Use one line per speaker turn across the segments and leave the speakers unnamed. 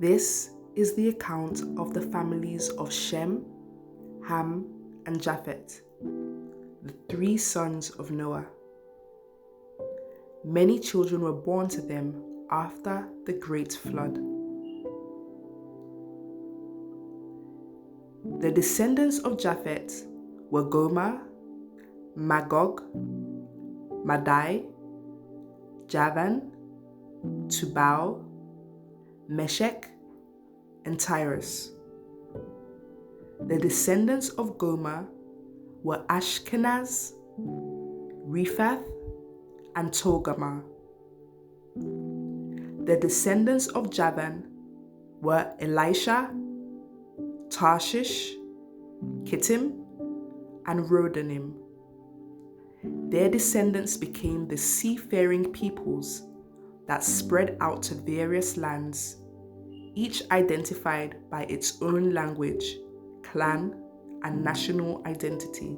This is the account of the families of Shem, Ham, and Japheth, the 3 sons of Noah. Many children were born to them after the great flood. The descendants of Japheth were Gomer, Magog, Madai, Javan, Tubal, Meshech, and Tyrus. The descendants of Gomer were Ashkenaz, Riphath, and Togarmah. The descendants of Javan were Elisha, Tarshish, Kittim, and Rodanim. Their descendants became the seafaring peoples that spread out to various lands, each identified by its own language, clan, and national identity.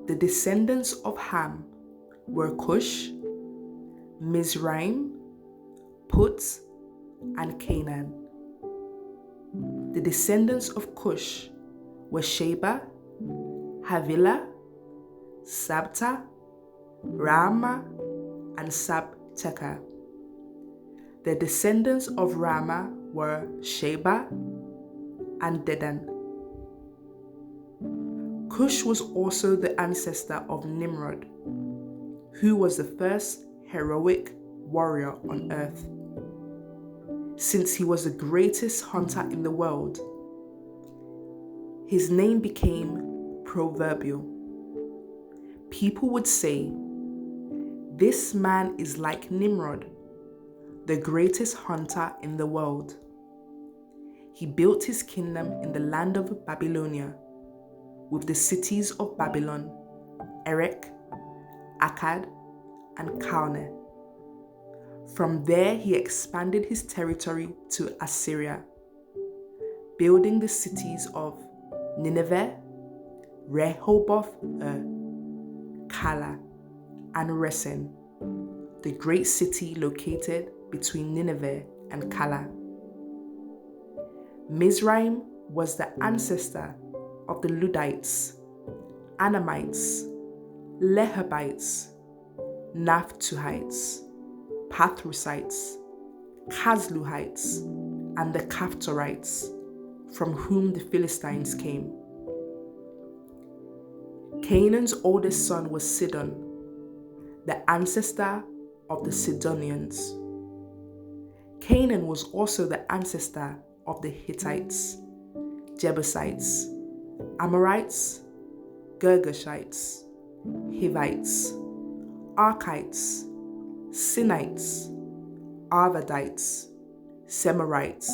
The descendants of Ham were Cush, Mizraim, Put, and Canaan. The descendants of Cush were Sheba, Havilah, Sabta, Raamah, and Sabteca. The descendants of Raamah were Sheba and Dedan. Cush was also the ancestor of Nimrod, who was the first heroic warrior on earth. Since he was the greatest hunter in the world, his name became proverbial. People would say, "This man is like Nimrod, the greatest hunter in the world." He built his kingdom in the land of Babylonia, with the cities of Babylon, Erech, Akkad, and Calneh. From there he expanded his territory to Assyria, building the cities of Nineveh, Rehoboth, Calah, and Resen, the great city located between Nineveh and Calah. Mizraim was the ancestor of the Ludites, Anamites, Lehabites, Naphtuhites, Pathrusites, Casluhites, and the Caphtorites, from whom the Philistines came. Canaan's oldest son was Sidon, the ancestor of the Sidonians. Canaan was also the ancestor of the Hittites, Jebusites, Amorites, Girgashites, Hivites, Arkites, Sinites, Arvadites, Semarites,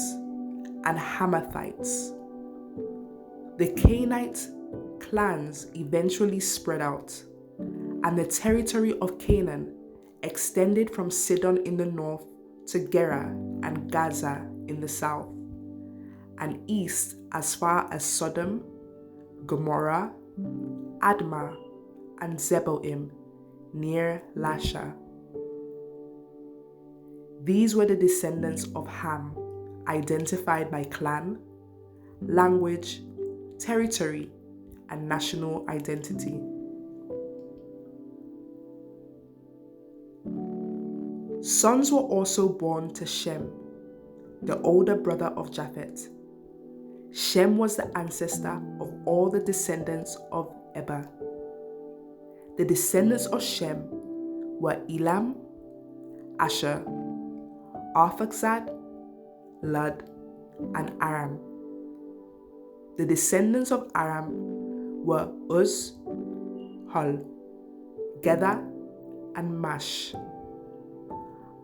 and Hamathites. The Canaanite clans eventually spread out, and the territory of Canaan extended from Sidon in the north to Gerar and Gaza in the south, and east as far as Sodom, Gomorrah, Admah, and Zeboim near Lasha. These were the descendants of Ham, identified by clan, language, territory, and national identity. Sons were also born to Shem, the older brother of Japheth. Shem was the ancestor of all the descendants of Eber. The descendants of Shem were Elam, Asher, Arphaxad, Lud, and Aram. The descendants of Aram were Uz, Hul, Gedar, and Mash.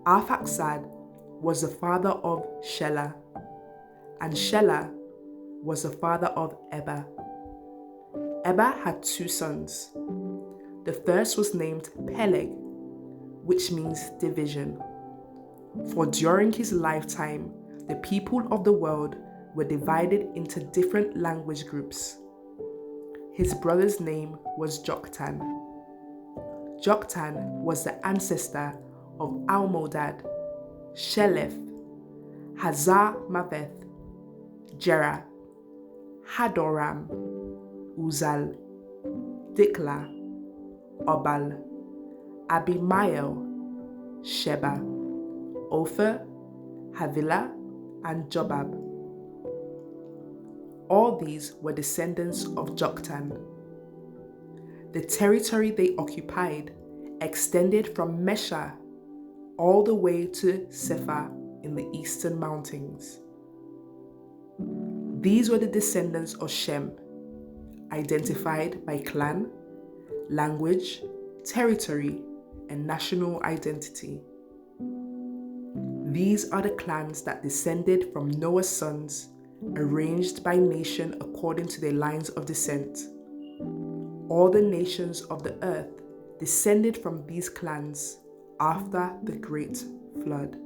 Arphaxad was the father of Shelah, and Shelah was the father of Eber. Eber had 2 sons. The first was named Peleg, which means division. For during his lifetime, the people of the world were divided into different language groups. His brother's name was Joktan. Joktan was the ancestor of Almodad, Shelef, Hazar-Maveth, Jerah, Hadoram, Uzal, Dikla, Obal, Abimael, Sheba, Ophir, Havilah, and Jobab. All these were descendants of Joktan. The territory they occupied extended from Mesha all the way to Sephar in the eastern mountains. These were the descendants of Shem, identified by clan, language, territory, and national identity. These are the clans that descended from Noah's sons, arranged by nation according to their lines of descent. All the nations of the earth descended from these clans after the great flood.